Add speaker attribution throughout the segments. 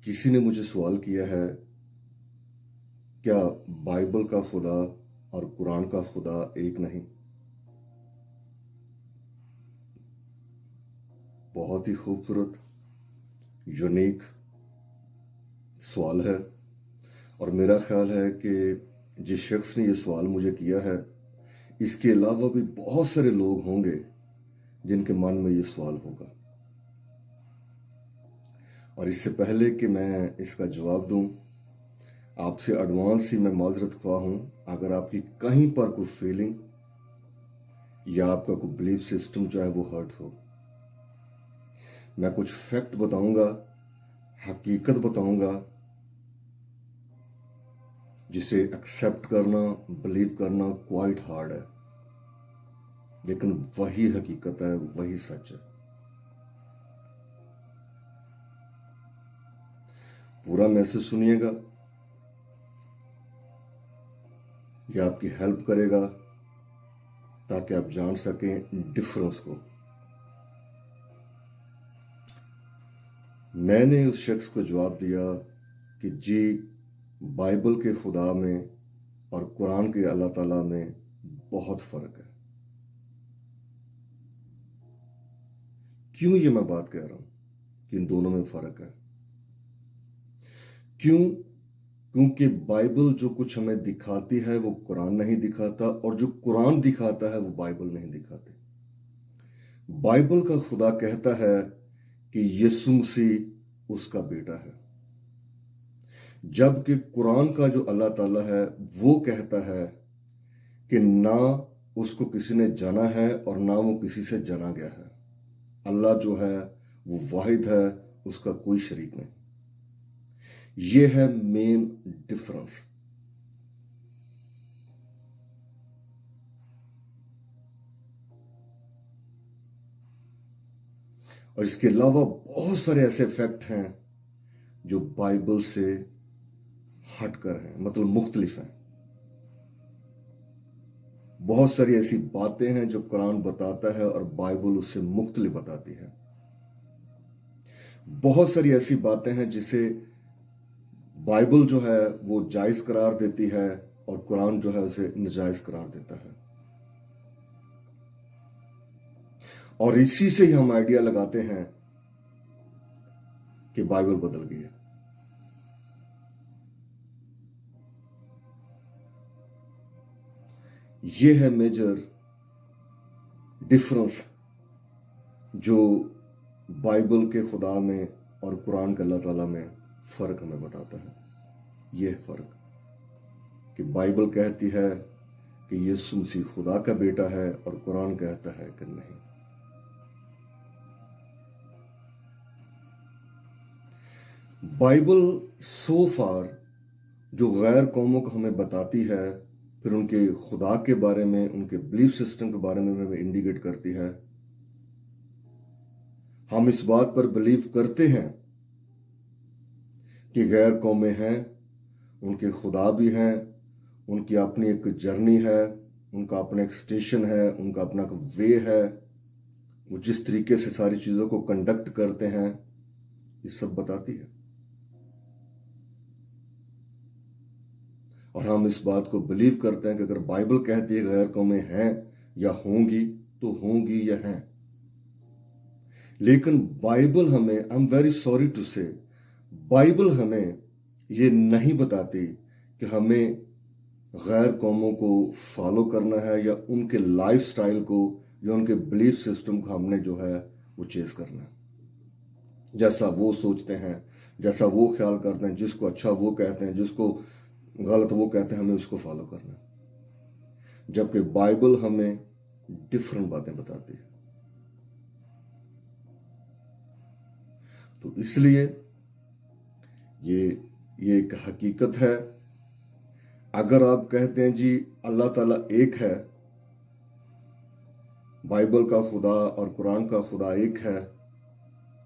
Speaker 1: किसी ने मुझे सवाल किया है, क्या बाइबल का खुदा और कुरान का खुदा एक नहीं? बहुत ही खूबसूरत, यूनिक सवाल है। और मेरा ख्याल है कि जिस शख्स ने ये सवाल मुझे किया है, इसके अलावा भी बहुत सारे लोग होंगे जिनके मन में ये सवाल होगा। और इससे पहले कि मैं इसका जवाब दूं, आपसे एडवांस ही मैं माजरत ख्वाह हूं अगर आपकी कहीं पर कोई फीलिंग या आपका कोई बिलीफ सिस्टम जो है वो हर्ट हो। मैं कुछ फैक्ट बताऊंगा, हकीकत बताऊंगा, जिसे एक्सेप्ट करना, बिलीव करना क्वाइट हार्ड है, लेकिन वही हकीकत है, वही सच है। पूरा मैसेज सुनिएगा, यह आपकी हेल्प करेगा ताकि आप जान सकें डिफरेंस को। मैंने उस शख्स को जवाब दिया कि जी, बाइबल के खुदा में और कुरान के अल्लाह ताला में बहुत फर्क है। क्यों ये मैं बात कह रहा हूं कि इन दोनों में फर्क है? क्यों? क्योंकि बाइबल जो कुछ हमें दिखाती है वो कुरान नहीं दिखाता, और जो कुरान दिखाता है वो बाइबल नहीं दिखाती। बाइबल का खुदा कहता है कि यीशु मसीह उसका बेटा है, जबकि कुरान का जो अल्लाह ताला है वो कहता है कि ना उसको किसी ने जाना है और ना वो किसी से जाना गया है। अल्लाह जो है वो वाहिद है, उसका कोई शरीक नहीं। ये है मेन डिफरेंस। और इसके अलावा बहुत सारे ऐसे फैक्ट हैं जो बाइबल से हटकर हैं, मतलब मुख्तलिफ हैं। बहुत सारी ऐसी बातें हैं जो कुरान बताता है और बाइबल उससे मुख्तलिफ बताती है। बहुत सारी ऐसी बातें हैं जिसे बाइबल जो है वो जायज करार देती है और कुरान जो है उसे नाजायज करार देता है। और इसी से ही हम आइडिया लगाते हैं कि बाइबल बदल गई है। ये है मेजर डिफरेंस जो बाइबल के खुदा में और कुरान के अल्लाह ताला में फर्क हमें बताता है। यह फर्क कि बाइबल कहती है कि यीशु मसीह खुदा का बेटा है और कुरान कहता है कि नहीं। बाइबल सो फार जो गैर कौमों को हमें बताती है, फिर उनके खुदा के बारे में, उनके बिलीफ सिस्टम के बारे में हमें इंडिकेट करती है। हम इस बात पर बिलीव करते हैं कि गैर कौमें हैं, उनके खुदा भी हैं, उनकी अपनी एक जर्नी है, उनका अपना एक स्टेशन है, उनका अपना एक वे है, वो जिस तरीके से सारी चीज़ों को कंडक्ट करते हैं, ये सब बताती है। और हम इस बात को बिलीव करते हैं कि अगर बाइबल कहती है गैर कौमें हैं या होंगी, तो होंगी या हैं। लेकिन बाइबल हमें, I am very sorry to say, Bible हमें ये नहीं बताती कि हमें गैर कौमों को फॉलो करना है या उनके लाइफ स्टाइल को या उनके बिलीफ सिस्टम को हमने जो है वो चेस करना है। जैसा वो सोचते हैं, जैसा वो ख्याल करते हैं, जिसको अच्छा वो कहते हैं, जिसको गलत वो कहते हैं, हमें उसको फॉलो करना है। जबकि बाइबल हमें डिफरेंट बातें बताती है। तो इसलिए ये एक हकीकत है। अगर आप कहते हैं जी अल्लाह ताला एक है, बाइबल का खुदा और कुरान का खुदा एक है,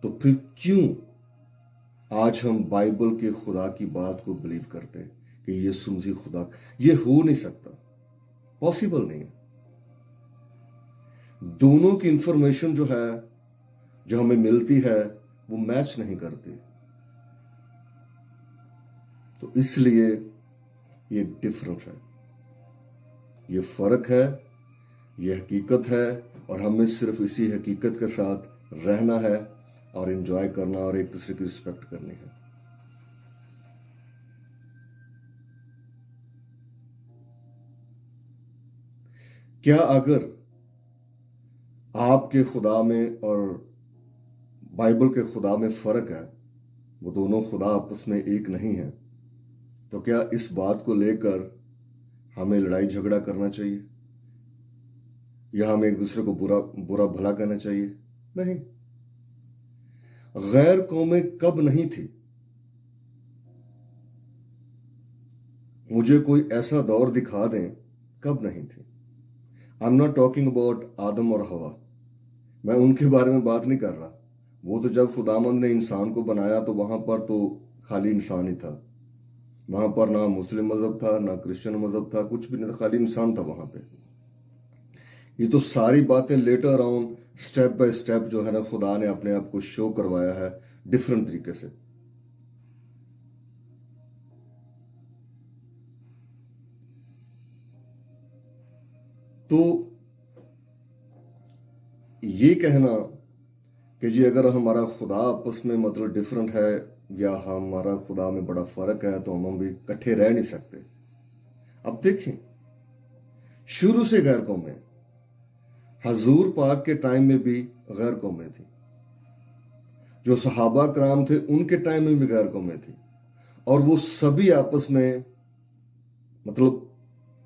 Speaker 1: तो फिर क्यों आज हम बाइबल के खुदा की बात को बिलीव करते हैं कि यीशु मसीह खुदा? ये हो नहीं सकता, पॉसिबल नहीं है। दोनों की इंफॉर्मेशन जो है, जो हमें मिलती है, वो मैच नहीं करती। तो इसलिए ये डिफरेंस है, ये फर्क है, ये हकीकत है, और हमें सिर्फ इसी हकीकत के साथ रहना है और एंजॉय करना और एक दूसरे की रिस्पेक्ट करनी है। क्या अगर आपके खुदा में और बाइबल के खुदा में फर्क है, वो दोनों खुदा आपस में एक नहीं है, तो क्या इस बात को लेकर हमें लड़ाई झगड़ा करना चाहिए या हमें एक दूसरे को बुरा बुरा भला कहना चाहिए? नहीं। गैर कौमें कब नहीं थी? मुझे कोई ऐसा दौर दिखा दें कब नहीं थी। I am not talking about आदम और हवा, मैं उनके बारे में बात नहीं कर रहा। वो तो जब खुदामंद ने इंसान को बनाया तो वहां पर तो खाली इंसान ही था, वहां पर ना मुस्लिम मजहब था ना क्रिश्चियन मजहब था, कुछ भी नहीं था, खाली इंसान था वहां पे। ये तो सारी बातें later on step by step जो है ना खुदा ने अपने आप को शो करवाया है डिफरेंट तरीके से। तो ये कहना कि जी अगर हमारा खुदा आपस में मतलब डिफरेंट है या हमारा खुदा में बड़ा फर्क है तो हम भी इकट्ठे रह नहीं सकते। अब देखें, शुरू से गैर कौमें, हजूर पाक के टाइम में भी गैर कौमें थी, जो सहाबा कराम थे उनके टाइम में भी गैर कौमें थी, और वो सभी आपस में मतलब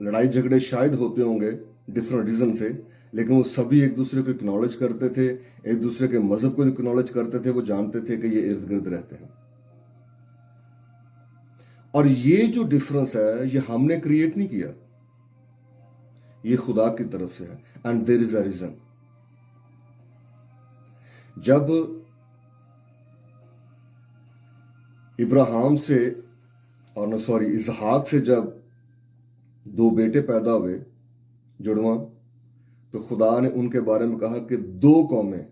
Speaker 1: लड़ाई झगड़े शायद होते होंगे डिफरेंट रीजन से, लेकिन वो सभी एक दूसरे को एक्नॉलेज करते थे, एक दूसरे के मजहब को एक्नॉलेज करते थे, वो जानते थे कि ये इर्द गिर्द रहते हैं। और ये जो डिफरेंस है ये हमने क्रिएट नहीं किया, ये खुदा की तरफ से है, and there is a reason. जब इब्राहिम से और न सॉरी इसहाक से जब दो बेटे पैदा हुए जुड़वा, तो खुदा ने उनके बारे में कहा कि दो कौमें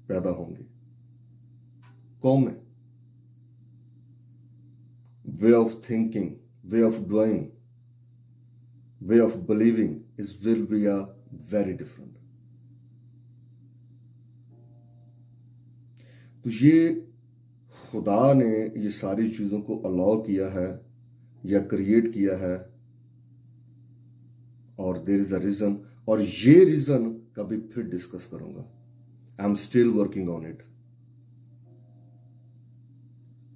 Speaker 1: पैदा होंगी। कौमें, way of thinking, way of doing, way of believing is will be a very different. तो ये खुदा ने ये सारी चीजों को अलाउ किया है या क्रिएट किया है, और देयर इज अ रीजन, और ये रीजन कभी फिर डिस्कस करूंगा। I am still working on it.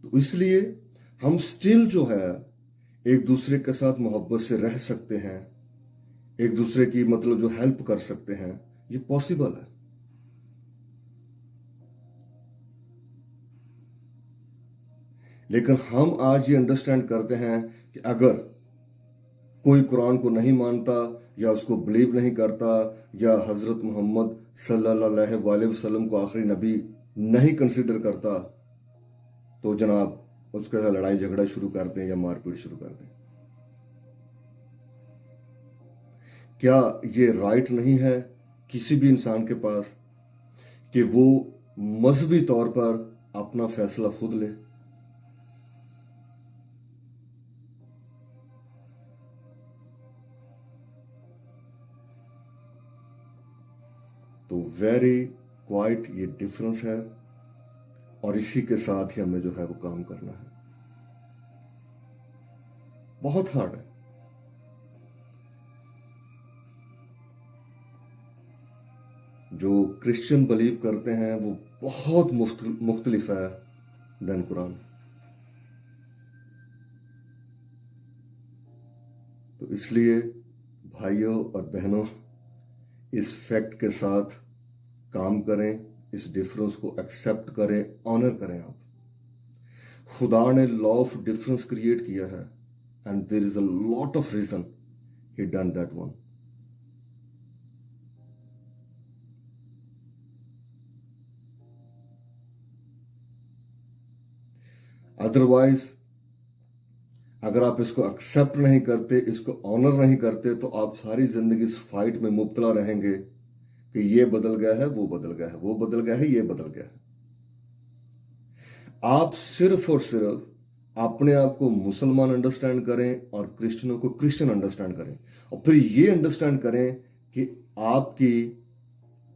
Speaker 1: तो इसलिए हम स्टिल जो है एक दूसरे के साथ मोहब्बत से रह सकते हैं, एक दूसरे की मतलब जो हेल्प कर सकते हैं, ये पॉसिबल है। लेकिन हम आज ये अंडरस्टैंड करते हैं कि अगर कोई कुरान को नहीं मानता या उसको बिलीव नहीं करता या हजरत मोहम्मद सल्लल्लाहु अलैहि वसल्लम को आखिरी नबी नहीं कंसिडर करता, तो जनाब उसके साथ लड़ाई झगड़ा शुरू करते हैं या मारपीट शुरू करते हैं। क्या ये राइट नहीं है किसी भी इंसान के पास कि वो मजहबी तौर पर अपना फैसला खुद ले? तो वेरी क्वाइट ये डिफरेंस है, और इसी के साथ ही हमें जो है वो काम करना है। बहुत हार्ड है। जो क्रिश्चियन बिलीव करते हैं वो बहुत मुख्तलिफ है देन कुरान। तो इसलिए भाइयों और बहनों, इस फैक्ट के साथ काम करें, इस डिफरेंस को एक्सेप्ट करें, ऑनर करें। आप, खुदा ने लॉ ऑफ डिफरेंस क्रिएट किया है, and there is a lot of reason he done that one. Otherwise अगर आप इसको एक्सेप्ट नहीं करते, इसको ऑनर नहीं करते, तो आप सारी जिंदगी इस फाइट में मुब्तला रहेंगे कि ये बदल गया है, वो बदल गया है, वो बदल गया है, ये बदल गया है। आप सिर्फ और सिर्फ अपने आप को मुसलमान अंडरस्टैंड करें और क्रिश्चियनों को क्रिश्चियन अंडरस्टैंड करें, और फिर ये अंडरस्टैंड करें कि आपकी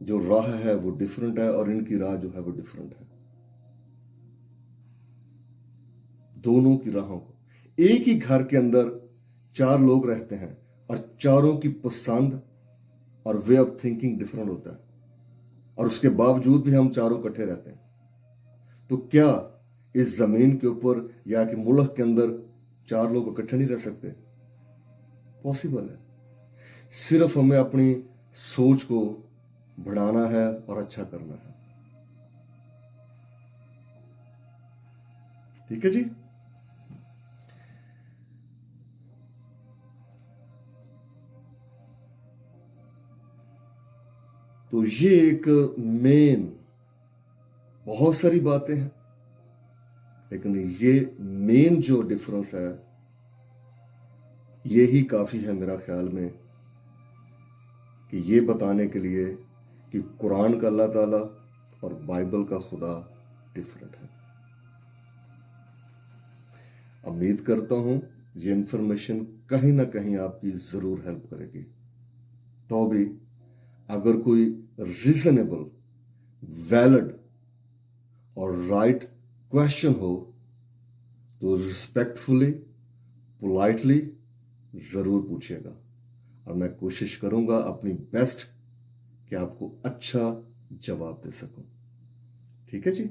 Speaker 1: जो राह है वो डिफरेंट है और इनकी राह जो है वो डिफरेंट है। दोनों की राहों को, एक ही घर के अंदर 4 लोग रहते हैं और चारों की पसंद और वे ऑफ थिंकिंग डिफरेंट होता है, और उसके बावजूद भी हम चारों इकट्ठे रहते हैं। तो क्या इस जमीन के ऊपर या कि मुल्क के अंदर 4 लोग इकट्ठे नहीं रह सकते? पॉसिबल है। सिर्फ हमें अपनी सोच को बढ़ाना है और अच्छा करना है। ठीक है जी। तो ये एक मेन, बहुत सारी बातें हैं, लेकिन ये मेन जो डिफरेंस है ये ही काफी है मेरा ख्याल में कि ये बताने के लिए कि कुरान का अल्लाह ताला और बाइबल का खुदा डिफरेंट है। उम्मीद करता हूं ये इंफॉर्मेशन कहीं ना कहीं आपकी जरूर हेल्प करेगी। तो भी अगर कोई रीजनेबल, वैलिड और राइट क्वेश्चन हो तो रिस्पेक्टफुली, पोलाइटली जरूर पूछिएगा, और मैं कोशिश करूंगा अपनी बेस्ट कि आपको अच्छा जवाब दे सकूं। ठीक है जी।